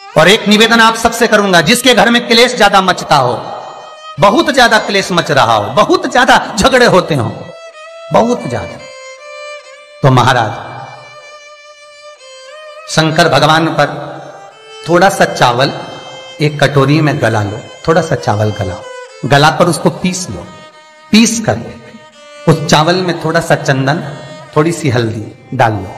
और एक निवेदन आप सबसे करूंगा, जिसके घर में क्लेश ज्यादा मचता हो, बहुत ज्यादा क्लेश मच रहा हो, बहुत ज्यादा झगड़े होते हो, बहुत ज्यादा, तो महाराज शंकर भगवान पर थोड़ा सा चावल एक कटोरी में गला लो, थोड़ा सा चावल गलाओ, गलाकर उसको पीस लो, पीस कर उस चावल में थोड़ा सा चंदन, थोड़ी सी हल्दी डाल लो,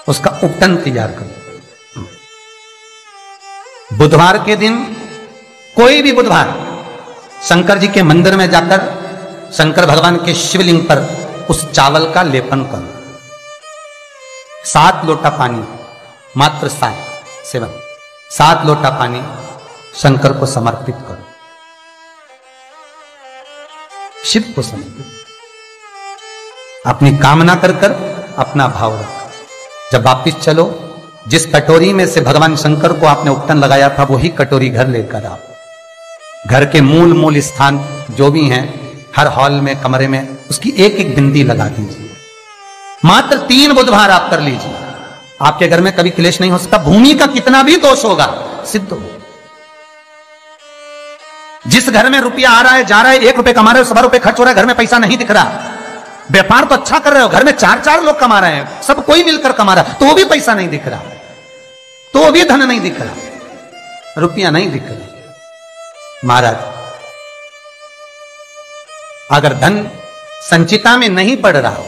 उसका उपटन तैयार करो। बुधवार के दिन, कोई भी बुधवार, शंकर जी के मंदिर में जाकर शंकर भगवान के शिवलिंग पर उस चावल का लेपन करो। 7 लोटा पानी, मात्र 7 लोटा पानी शंकर को समर्पित करो, शिव को समर्पित, अपनी कामना कर कर अपना भाव रखो। जब वापिस चलो, जिस कटोरी में से भगवान शंकर को आपने उपटन लगाया था, वही कटोरी घर लेकर आओ। घर के मूल स्थान जो भी हैं, हर हॉल में, कमरे में उसकी एक एक बिंदी लगा दीजिए। मात्र 3 बुधवार आप कर लीजिए, आपके घर में कभी क्लेश नहीं हो सकता। भूमि का कितना भी दोष होगा सिद्ध हो। जिस घर में रुपया आ रहा है, जा रहा है, 1 रुपए कमा रहे हो, 100 रुपए खर्च हो रहा है, घर में पैसा नहीं दिख रहा, व्यापार तो अच्छा कर रहे हो, घर में 4 लोग कमा रहे हैं, सब कोई मिलकर कमा रहा है, तो वो भी पैसा नहीं दिख रहा, तो वो भी धन नहीं दिख रहा, रुपया नहीं दिख रहा। महाराज, अगर धन संचिता में नहीं पड़ रहा हो,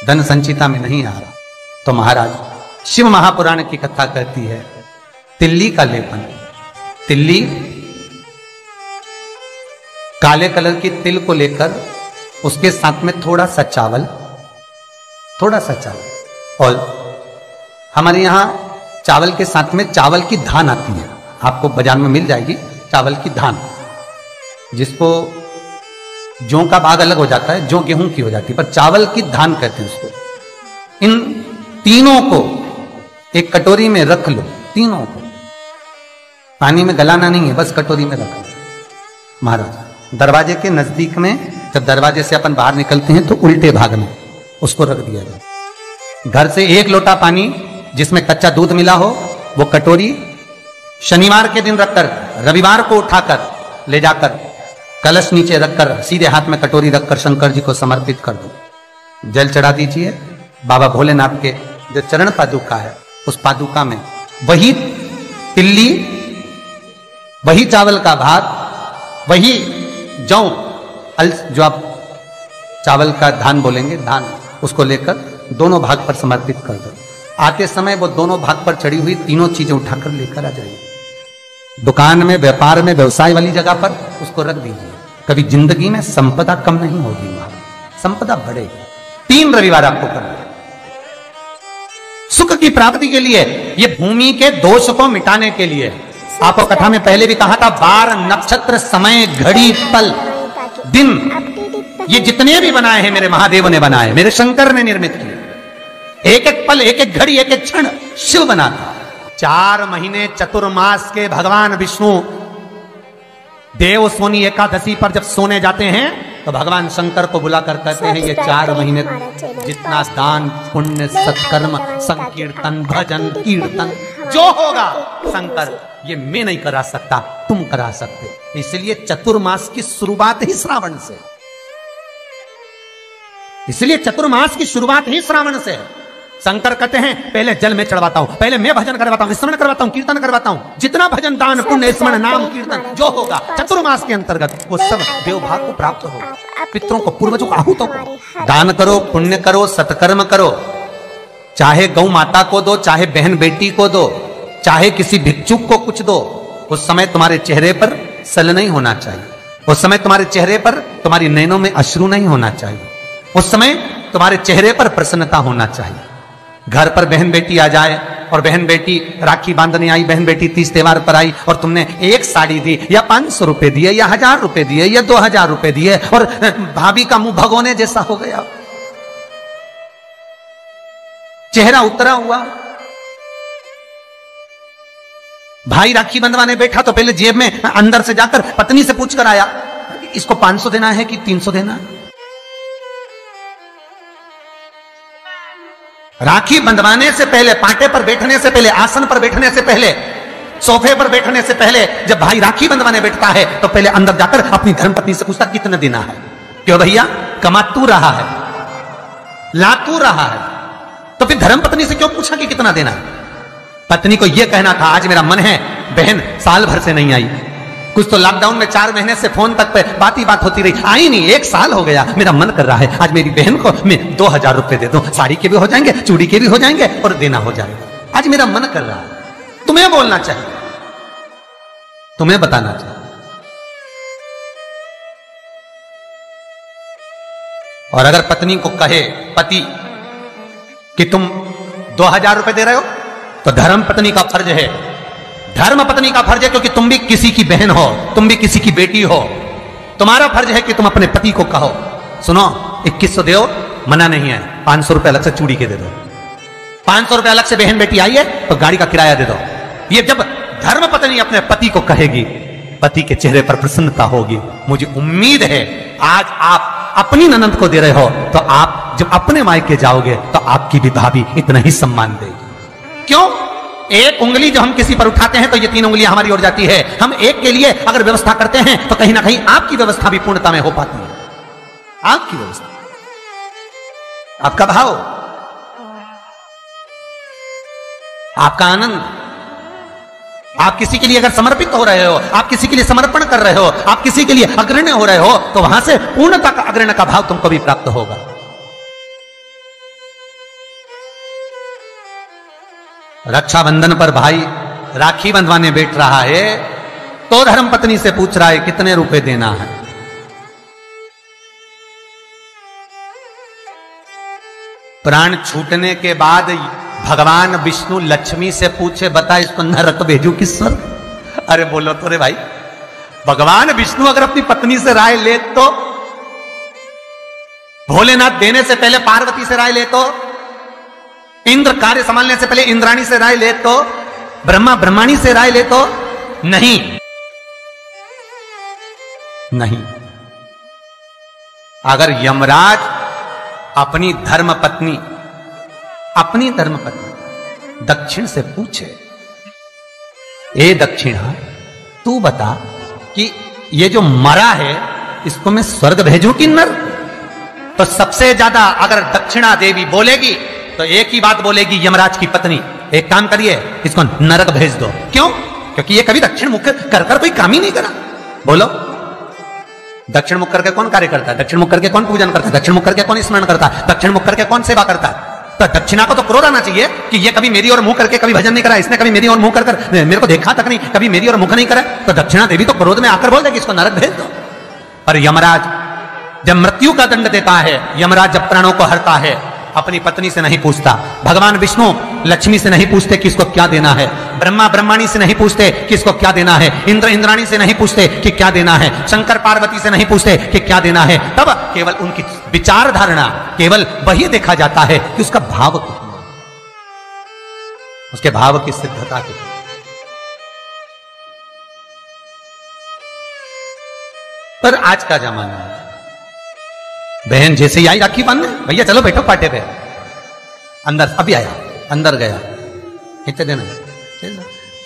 धन संचिता में नहीं आ रहा, तो महाराज शिव महापुराण की कथा कहती है, तिल्ली का लेपन, तिल्ली काले कलर की तिल को लेकर उसके साथ में थोड़ा सा चावल, और हमारे यहां चावल के साथ में चावल की धान आती है, आपको बाजार में मिल जाएगी चावल की धान, जिसको जौ का भाग अलग हो जाता है, जौ गेहूं की हो जाती है, पर चावल की धान कहते हैं उसको। इन तीनों को एक कटोरी में रख लो, तीनों को पानी में गलाना नहीं है, बस कटोरी में रख लो। महाराज, दरवाजे के नजदीक में, जब दरवाजे से अपन बाहर निकलते हैं तो उल्टे भाग में उसको रख दिया जाए। घर से 1 लोटा पानी जिसमें कच्चा दूध मिला हो, वो कटोरी शनिवार के दिन रखकर, रविवार को उठाकर ले जाकर कलश नीचे रखकर, सीधे हाथ में कटोरी रखकर शंकर जी को समर्पित कर दो। जल चढ़ा दीजिए। बाबा भोलेनाथ के जो चरण पादुका है, उस पादुका में वही तिल्ली, वही चावल का भात, वही जौ, जो आप चावल का धान बोलेंगे, धान, उसको लेकर दोनों भाग पर समर्पित कर दो। आते समय वो दोनों भाग पर चढ़ी हुई तीनों चीजें उठाकर लेकर आ जाइए। दुकान में, व्यापार में, व्यवसाय वाली जगह पर उसको रख दीजिए। कभी जिंदगी में संपदा कम नहीं होगी, संपदा बढ़ेगी। 3 रविवार आपको करना है सुख की प्राप्ति के लिए, ये भूमि के दोष को मिटाने के लिए। आपको कथा में पहले भी कहा था, 12 नक्षत्र, समय, घड़ी, पल, दिन, ये जितने भी बनाए हैं मेरे महादेव ने बनाए, मेरे शंकर ने निर्मित किए। एक एक पल, एक एक घड़ी, एक एक क्षण शिव बनाता। 4 महीने चतुर्मास के भगवान विष्णु देव सोनी एकादशी पर जब सोने जाते हैं, तो भगवान शंकर को बुलाकर कहते हैं, ये 4 महीने जितना दान, पुण्य, सत्कर्म, संकीर्तन, भजन, कीर्तन जो होगा शंकर, ये मैं नहीं करा सकता, तुम करा सकते। इसलिए चतुर्मास की शुरुआत ही श्रावण से, इसलिए चतुर्मास की शुरुआत ही श्रावण से। शंकर कहते हैं, पहले जल में चढ़वाता हूं, पहले मैं भजन करवाता हूं, स्मरण करवाता हूं, कीर्तन करवाता हूं, जितना भजन, दान, पुण्य, स्मरण, नाम, कीर्तन जो होगा चतुर्मास के अंतर्गत, वो सब देवभाग को प्राप्त होगा। पितरों को, पूर्वजों को, आहूतों को दान करो, पुण्य करो, सत्कर्म करो, चाहे गौ माता को दो, चाहे बहन बेटी को दो, चाहे किसी भिक्षुक को कुछ दो। उस समय तुम्हारे चेहरे पर सल नहीं होना चाहिए, उस समय तुम्हारे चेहरे पर, तुम्हारी नैनों में अश्रु नहीं होना चाहिए, उस समय तुम्हारे चेहरे पर प्रसन्नता होना चाहिए। घर पर बहन बेटी आ जाए और बहन बेटी राखी बांधने आई, बहन बेटी 30 त्योहार पर आई और तुमने एक साड़ी दी या 500 रुपए दिए या 1000 रुपए दिए या 2000 रुपए दिए और भाभी का मुंह भगोने जैसा हो गया, चेहरा उतरा हुआ। भाई राखी बंधवाने बैठा तो पहले जेब में अंदर से जाकर पत्नी से पूछकर आया, इसको 500 देना है कि 300 देना। राखी बंधवाने से पहले, पाटे पर बैठने से पहले, आसन पर बैठने से पहले सोफे पर बैठने से पहले जब भाई राखी बंधवाने बैठता है तो पहले अंदर जाकर अपनी धर्मपत्नी से पूछता कितना देना है। क्यों भैया, कमा तू रहा है, ला तू रहा है, तो फिर धर्मपत्नी से क्यों पूछा कि कितना देना है? पत्नी को यह कहना था आज मेरा मन है, बहन साल भर से नहीं आई, कुछ तो लॉकडाउन में 4 महीने से फोन तक पे बात ही बात होती रही, आई नहीं, 1 साल हो गया, मेरा मन कर रहा है आज मेरी बहन को मैं 2000 रुपए दे दूं, साड़ी के भी हो जाएंगे, चूड़ी के भी हो जाएंगे और देना हो जाएगा, आज मेरा मन कर रहा है। तुम्हें बोलना चाहिए, तुम्हें बताना चाहिए। और अगर पत्नी को कहे पति कि तुम 2000 रुपए दे रहे हो तो धर्म पत्नी का फर्ज है, धर्म पत्नी का फर्ज है, क्योंकि तुम भी किसी की बहन हो, तुम भी किसी की बेटी हो, तुम्हारा फर्ज है कि तुम अपने पति को कहो सुनो 2100 दो, मना नहीं है, 500 रुपए अलग से चूड़ी के दे दो, 500 रुपए अलग से बहन बेटी आई है तो गाड़ी का किराया दे दो। ये जब धर्म पत्नी अपने पति को कहेगी, पति के चेहरे पर प्रसन्नता होगी। मुझे उम्मीद है आज आप अपनी ननंद को दे रहे हो तो आप जब अपने मायके जाओगे तो आपकी भी भाभी इतना ही सम्मान देगी। क्यों? एक उंगली जो हम किसी पर उठाते हैं तो ये 3 उंगलियां हमारी ओर जाती है। हम एक के लिए अगर व्यवस्था करते हैं तो कहीं ना कहीं आपकी व्यवस्था भी पूर्णता में हो पाती है। आपकी व्यवस्था, आपका भाव, आपका आनंद, आप किसी के लिए अगर समर्पित हो रहे हो, आप किसी के लिए समर्पण कर रहे हो, आप किसी के लिए अग्रण्य हो रहे हो तो वहां से पूर्णता का अग्रण्य का भाव तुमको भी प्राप्त होगा। रक्षाबंधन पर भाई राखी बंधवाने बैठ रहा है तो धर्मपत्नी से पूछ रहा है कितने रुपए देना है। प्राण छूटने के बाद भगवान विष्णु लक्ष्मी से पूछे बता इसको नरक भेजू कि स्वर्ग? अरे बोलो तो रे भाई, भगवान विष्णु अगर अपनी पत्नी से राय ले तो, भोलेनाथ देने से पहले पार्वती से राय ले तो, इंद्र कार्य संभालने से पहले इंद्राणी से राय ले तो, ब्रह्मा ब्रह्माणी से राय ले तो नहीं, नहीं। अगर यमराज अपनी धर्मपत्नी दक्षिण से पूछे, ए दक्षिणा तू बता कि ये जो मरा है इसको मैं स्वर्ग भेजूं कि नरक? तो सबसे ज्यादा अगर दक्षिणा देवी बोलेगी तो एक ही बात बोलेगी यमराज की पत्नी, एक काम करिए इसको नरक भेज दो। क्यों? क्योंकि ये कभी दक्षिण मुख कर कोई काम ही नहीं करा। बोलो, दक्षिण मुख करके कौन कार्य करता है? दक्षिण मुख करके कौन पूजन करता है? दक्षिण मुख करके कौन स्मरण करता है? दक्षिण मुख करके कौन सेवा करता है? तो दक्षिणा को तो क्रोध आना चाहिए कि ये कभी मेरी ओर मुंह करके कभी भजन नहीं करा, इसने कभी मेरी ओर मुंह कर मेरे को देखा तक नहीं, कभी मेरी ओर मुख नहीं करा। तो दक्षिणा देवी तो क्रोध में आकर बोल देगी इसको नरक भेज दो। और यमराज जब मृत्यु का दंड देता है, यमराज जब प्राणों को हरता है, अपनी पत्नी से नहीं पूछता, भगवान विष्णु लक्ष्मी से नहीं पूछते कि इसको क्या देना है, ब्रह्मा ब्रह्माणी से नहीं पूछते कि इसको क्या देना है, इंद्र इंद्राणी से नहीं पूछते कि क्या देना है, शंकर पार्वती से नहीं पूछते कि क्या देना है। तब केवल उनकी विचार धारणा, केवल वही देखा जाता है कि उसका भाव कितना, उसके भाव की सिद्धता कितनी। पर आज का जमाना है, बहन जैसे ही आई राखी बांधने, भैया चलो बैठो पाटे पे, अंदर अभी आया, अंदर गया, कितने देना?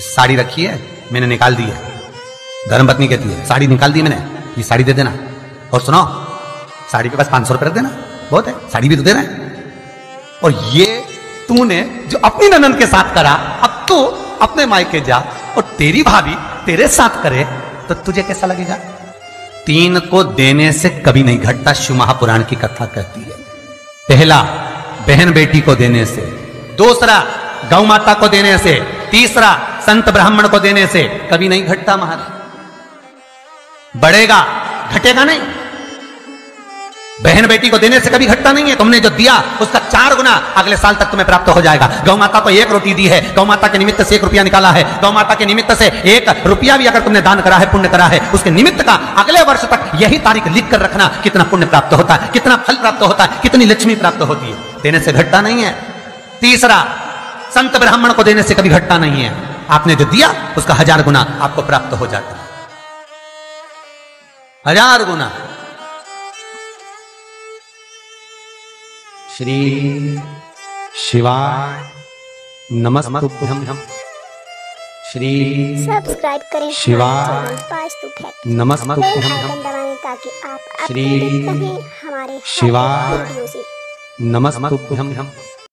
साड़ी रखी है मैंने निकाल दी है, धर्मपत्नी कहती है साड़ी निकाल दी मैंने, ये साड़ी दे देना, और सुनो साड़ी पे बस 500 रुपए रख देना, बहुत है, साड़ी भी तो दे रहा है। और ये तूने जो अपनी ननद के साथ करा, अब तू अपने मायके जा और तेरी भाभी तेरे साथ करे तो तुझे कैसा लगेगा? 3 को देने से कभी नहीं घटता, शिव महापुराण की कथा कहती है। पहला बहन बेटी को देने से, दूसरा गौ माता को देने से, तीसरा संत ब्राह्मण को देने से कभी नहीं घटता महाराज। बढ़ेगा, घटेगा नहीं। बहन बेटी को देने से कभी घटता नहीं है। तुमने जो दिया उसका 4 गुना अगले साल तक तुम्हें प्राप्त हो जाएगा। गौ माता को 1 रोटी दी है, गौ माता के निमित्त से 1 रुपया निकाला है, गौ माता के निमित्त से 1 रुपया भी अगर तुमने दान करा है, पुण्य करा है, उसके निमित्त का अगले वर्ष तक यही तारीख लिख कर रखना, कितना पुण्य प्राप्त होता है, कितना फल प्राप्त होता है, कितनी लक्ष्मी प्राप्त होती है। देने से घटता नहीं है। तीसरा, संत ब्राह्मण को देने से कभी घटता नहीं है। आपने जो दिया उसका 1000 गुना आपको प्राप्त हो जाता है, 1000 गुना। श्री शिवाय नमस्तुभ्यं, श्री सब्सक्राइब करें शिवाय नमस्तुभ्यं दबाएं ताकि आप श्री हमारे शिवाय वीडियो से नमस्तुभ्यं।